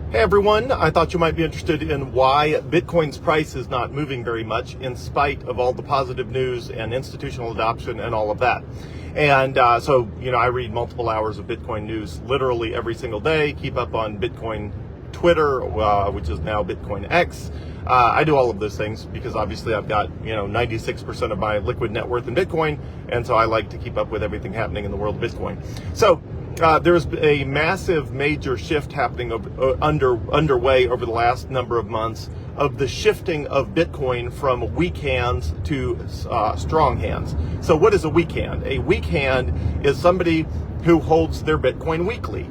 Hey everyone, I thought you might be interested in why Bitcoin's price is not moving very much in spite of all the positive news and institutional adoption and all of that. And so, I read multiple hours of Bitcoin news literally every single day, keep up on Bitcoin Twitter, which is now Bitcoin X. I do all of those things because obviously I've got, 96% of my liquid net worth in Bitcoin. And so I like to keep up with everything happening in the world of Bitcoin. So there's a massive major shift happening underway over the last number of months of the shifting of Bitcoin from weak hands to strong hands. So what is a weak hand? A weak hand is somebody who holds their Bitcoin weakly.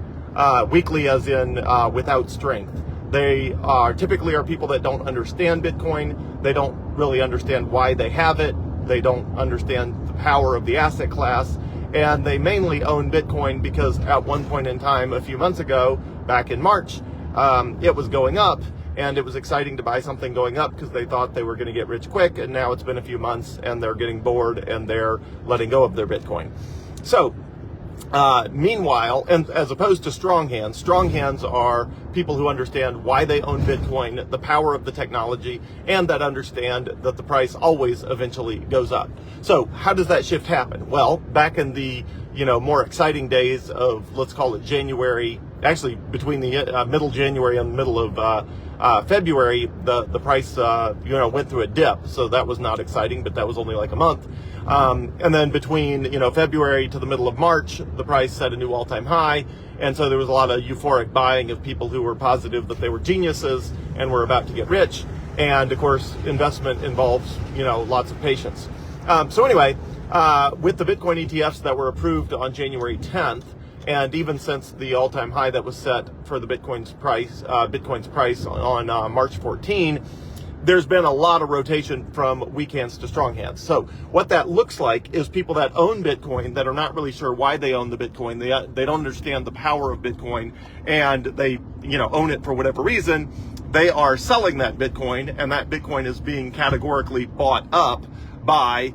Weakly as in without strength. They typically are people that don't understand Bitcoin. They don't really understand why they have it. They don't understand the power of the asset class. And they mainly own Bitcoin because at one point in time, a few months ago, back in March, it was going up, and it was exciting to buy something going up because they thought they were going to get rich quick, and now it's been a few months, and they're getting bored, and they're letting go of their Bitcoin. So, meanwhile, and as opposed to strong hands are people who understand why they own Bitcoin, the power of the technology, and that understand that the price always eventually goes up. So how does that shift happen? Well, back in the, more exciting days of, let's call it January, actually between the middle January and middle of February, the price, went through a dip. So that was not exciting, but that was only like a month. And then between, February to the middle of March, the price set a new all-time high. And so there was a lot of euphoric buying of people who were positive that they were geniuses and were about to get rich. And of course, investment involves, lots of patience. So anyway, with the Bitcoin ETFs that were approved on January 10th, and even since the all-time high that was set for the Bitcoin's price on March 14, there's been a lot of rotation from weak hands to strong hands. So what that looks like is people that own Bitcoin that are not really sure why they own the Bitcoin. They don't understand the power of Bitcoin, and they, own it for whatever reason. They are selling that Bitcoin, and that Bitcoin is being categorically bought up by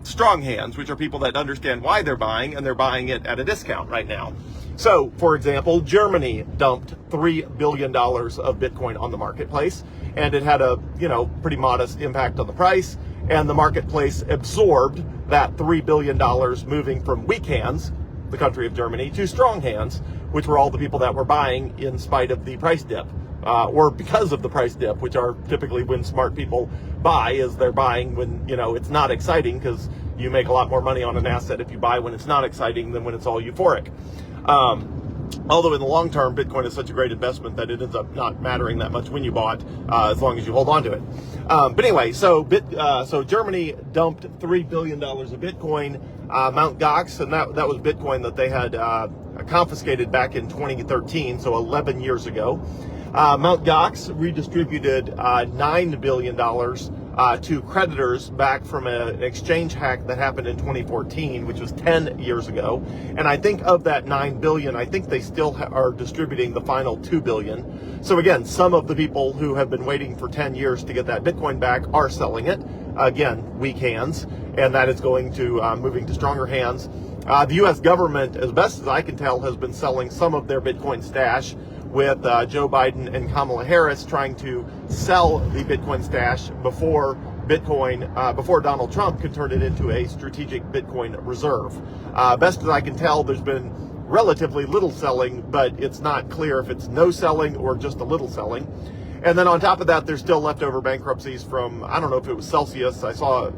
strong hands, which are people that understand why they're buying, and they're buying it at a discount right now. So, for example, Germany dumped $3 billion of Bitcoin on the marketplace, and it had a, pretty modest impact on the price, and the marketplace absorbed that $3 billion moving from weak hands, the country of Germany, to strong hands, which were all the people that were buying in spite of the price dip. Or because of the price dip, which are typically when smart people buy, is they're buying when, it's not exciting, because you make a lot more money on an asset if you buy when it's not exciting than when it's all euphoric. Although in the long term, Bitcoin is such a great investment that it ends up not mattering that much when you bought, as long as you hold on to it. But anyway, so Germany dumped $3 billion of Bitcoin. Mt. Gox, and that was Bitcoin that they had confiscated back in 2013, so 11 years ago. Mt. Gox redistributed $9 billion to creditors back from an exchange hack that happened in 2014, which was 10 years ago. And I think of that $9 billion, I think they still are distributing the final $2 billion. So again, some of the people who have been waiting for 10 years to get that Bitcoin back are selling it. Again, weak hands, and that is going to moving to stronger hands. The U.S. government, as best as I can tell, has been selling some of their Bitcoin stash, with Joe Biden and Kamala Harris trying to sell the Bitcoin stash before Donald Trump could turn it into a strategic Bitcoin reserve. Best as I can tell, there's been relatively little selling, but it's not clear if it's no selling or just a little selling. And then on top of that, there's still leftover bankruptcies from, I don't know if it was Celsius. I saw,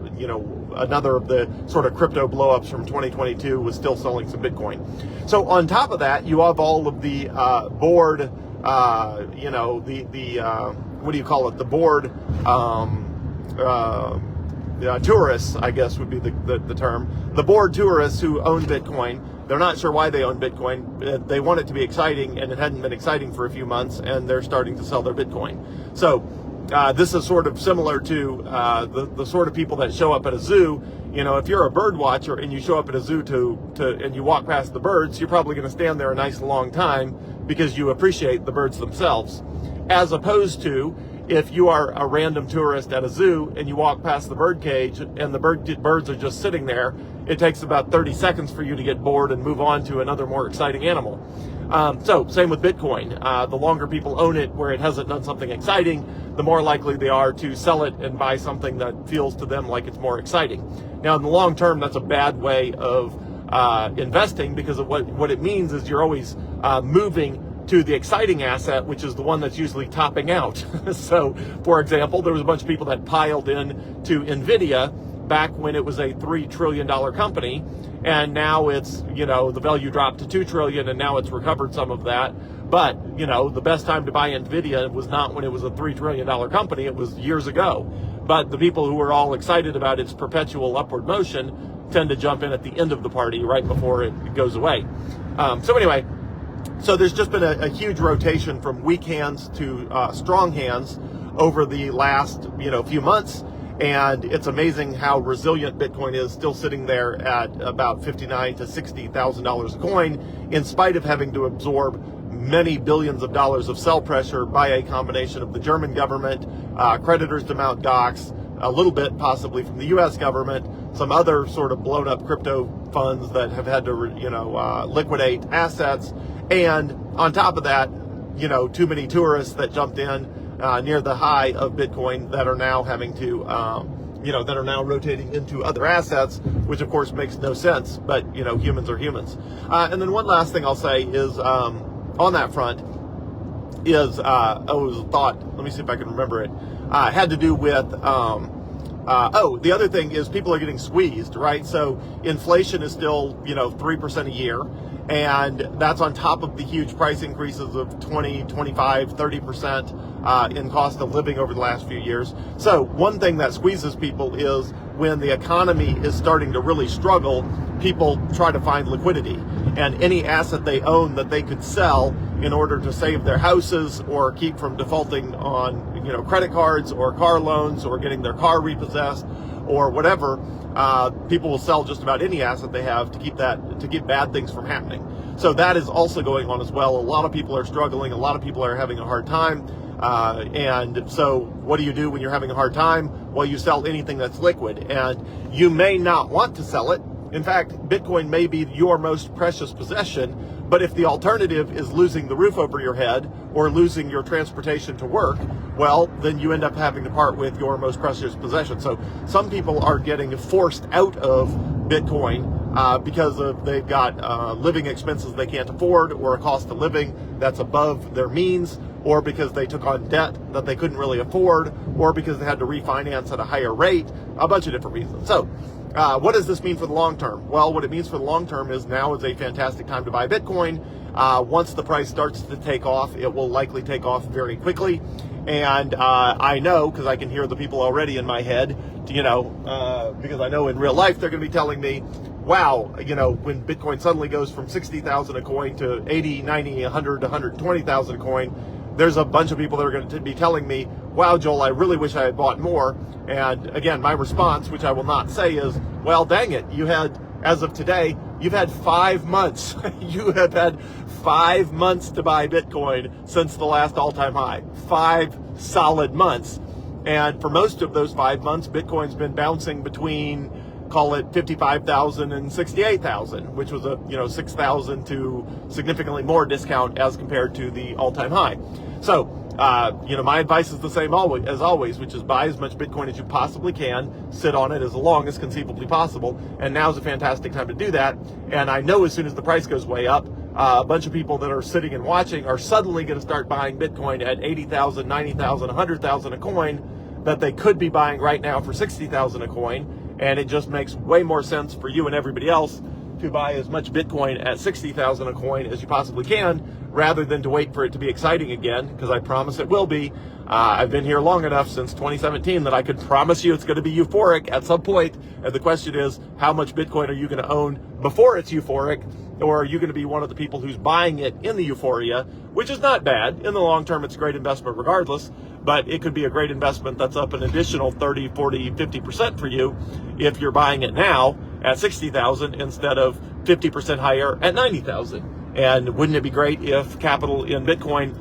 another of the sort of crypto blowups from 2022 was still selling some Bitcoin. So on top of that, you have all of the board, what do you call it? The board tourists, I guess would be the term. The board tourists who own Bitcoin. They're not sure why they own Bitcoin. They want it to be exciting, and it hadn't been exciting for a few months, and they're starting to sell their Bitcoin. So this is sort of similar to the sort of people that show up at a zoo. If you're a bird watcher and you show up at a zoo and you walk past the birds, you're probably going to stand there a nice long time because you appreciate the birds themselves. As opposed to if you are a random tourist at a zoo and you walk past the bird cage and the birds are just sitting there, it takes about 30 seconds for you to get bored and move on to another more exciting animal. So same with Bitcoin. The longer people own it where it hasn't done something exciting, the more likely they are to sell it and buy something that feels to them like it's more exciting. Now, in the long term, that's a bad way of investing, because of what it means is you're always moving to the exciting asset, which is the one that's usually topping out. So, for example, there was a bunch of people that piled in to NVIDIA back when it was a $3 trillion company, and now it's, the value dropped to $2 trillion, and now it's recovered some of that. But, the best time to buy NVIDIA was not when it was a $3 trillion company, it was years ago. But the people who were all excited about its perpetual upward motion tend to jump in at the end of the party right before it goes away. So there's just been a huge rotation from weak hands to strong hands over the last few months, and it's amazing how resilient Bitcoin is, still sitting there at about $59,000 to $60,000 a coin, in spite of having to absorb many billions of dollars of sell pressure by a combination of the German government, creditors to Mt. Gox, a little bit possibly from the U.S. government, some other sort of blown up crypto funds that have had to liquidate assets. And on top of that, too many tourists that jumped in near the high of Bitcoin that are now having to, that are now rotating into other assets, which of course makes no sense, but, humans are humans. And then one last thing I'll say is, on that front, is, let me see if I can remember it, had to do with, the other thing is people are getting squeezed, right? So inflation is still, 3% a year. And that's on top of the huge price increases of 20, 25, 30% in cost of living over the last few years. So one thing that squeezes people is when the economy is starting to really struggle, people try to find liquidity. And any asset they own that they could sell in order to save their houses or keep from defaulting on, credit cards or car loans or getting their car repossessed or whatever, people will sell just about any asset they have to keep bad things from happening. So that is also going on as well. A lot of people are struggling. A lot of people are having a hard time. And so what do you do when you're having a hard time? Well, you sell anything that's liquid, and you may not want to sell it. In fact, Bitcoin may be your most precious possession, but if the alternative is losing the roof over your head or losing your transportation to work, well, then you end up having to part with your most precious possession. So some people are getting forced out of Bitcoin because they've got living expenses they can't afford, or a cost of living that's above their means, or because they took on debt that they couldn't really afford, or because they had to refinance at a higher rate, a bunch of different reasons. So what does this mean for the long term? Well, what it means for the long term is now is a fantastic time to buy Bitcoin. Once the price starts to take off, it will likely take off very quickly. And I know, because I can hear the people already in my head, because I know in real life they're going to be telling me, wow, when Bitcoin suddenly goes from 60,000 a coin to 80, 90, 100, 120,000 a coin, there's a bunch of people that are going to be telling me, wow, Joel, I really wish I had bought more. And again, my response, which I will not say, is, well, dang it, as of today, you've had 5 months. You have had 5 months to buy Bitcoin since the last all-time high. 5 solid months. And for most of those 5 months, Bitcoin's been bouncing between, call it 55,000 and 68,000, which was a 6,000 to significantly more discount as compared to the all-time high. So, my advice is the same as always, which is buy as much Bitcoin as you possibly can, sit on it as long as conceivably possible, and now's a fantastic time to do that. And I know as soon as the price goes way up, a bunch of people that are sitting and watching are suddenly going to start buying Bitcoin at 80,000, 90,000, 100,000 a coin that they could be buying right now for 60,000 a coin. And it just makes way more sense for you and everybody else to buy as much Bitcoin at 60,000 a coin as you possibly can, rather than to wait for it to be exciting again, because I promise it will be. I've been here long enough since 2017 that I could promise you it's going to be euphoric at some point. And the question is, how much Bitcoin are you going to own before it's euphoric? Or are you going to be one of the people who's buying it in the euphoria, which is not bad. In the long term, it's a great investment regardless, but it could be a great investment that's up an additional 30, 40, 50% for you if you're buying it now at 60,000 instead of 50% higher at 90,000. And wouldn't it be great if capital in Bitcoin,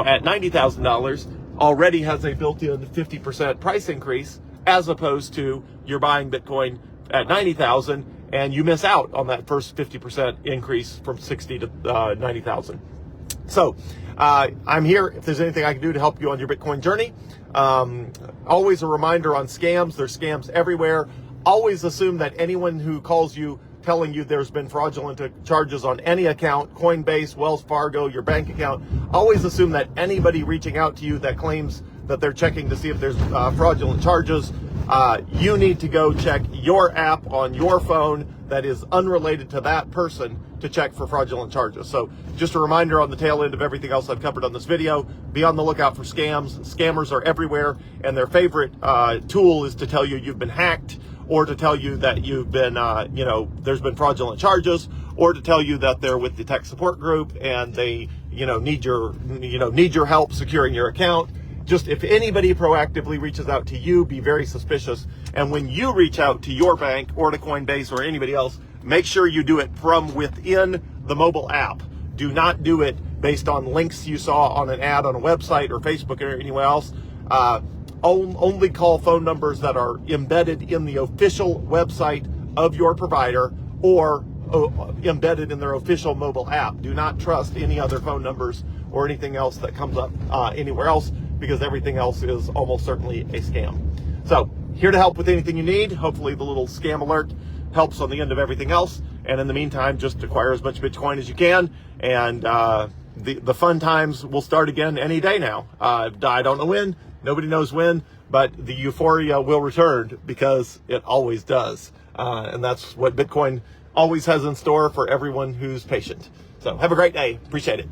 at $90,000 already has a built-in 50% price increase, as opposed to you're buying Bitcoin at 90,000 and you miss out on that first 50% increase from 60 to 90,000. So I'm here if there's anything I can do to help you on your Bitcoin journey. Always a reminder on scams. There's scams everywhere. Always assume that anyone who calls you telling you there's been fraudulent charges on any account, Coinbase, Wells Fargo, your bank account, always assume that anybody reaching out to you that claims that they're checking to see if there's fraudulent charges, you need to go check your app on your phone that is unrelated to that person to check for fraudulent charges. So just a reminder on the tail end of everything else I've covered on this video, be on the lookout for scams. Scammers are everywhere, and their favorite tool is to tell you you've been hacked, or to tell you that you've been, there's been fraudulent charges, or to tell you that they're with the tech support group and they, need your help securing your account. Just if anybody proactively reaches out to you, be very suspicious. And when you reach out to your bank or to Coinbase or anybody else, make sure you do it from within the mobile app. Do not do it based on links you saw on an ad on a website or Facebook or anywhere else. Only call phone numbers that are embedded in the official website of your provider or embedded in their official mobile app. Do not trust any other phone numbers or anything else that comes up anywhere else, because everything else is almost certainly a scam. So here to help with anything you need. Hopefully the little scam alert helps on the end of everything else. And in the meantime, just acquire as much Bitcoin as you can. And the fun times will start again any day now. I don't know when. Nobody knows when, but the euphoria will return, because it always does. And that's what Bitcoin always has in store for everyone who's patient. So have a great day. Appreciate it.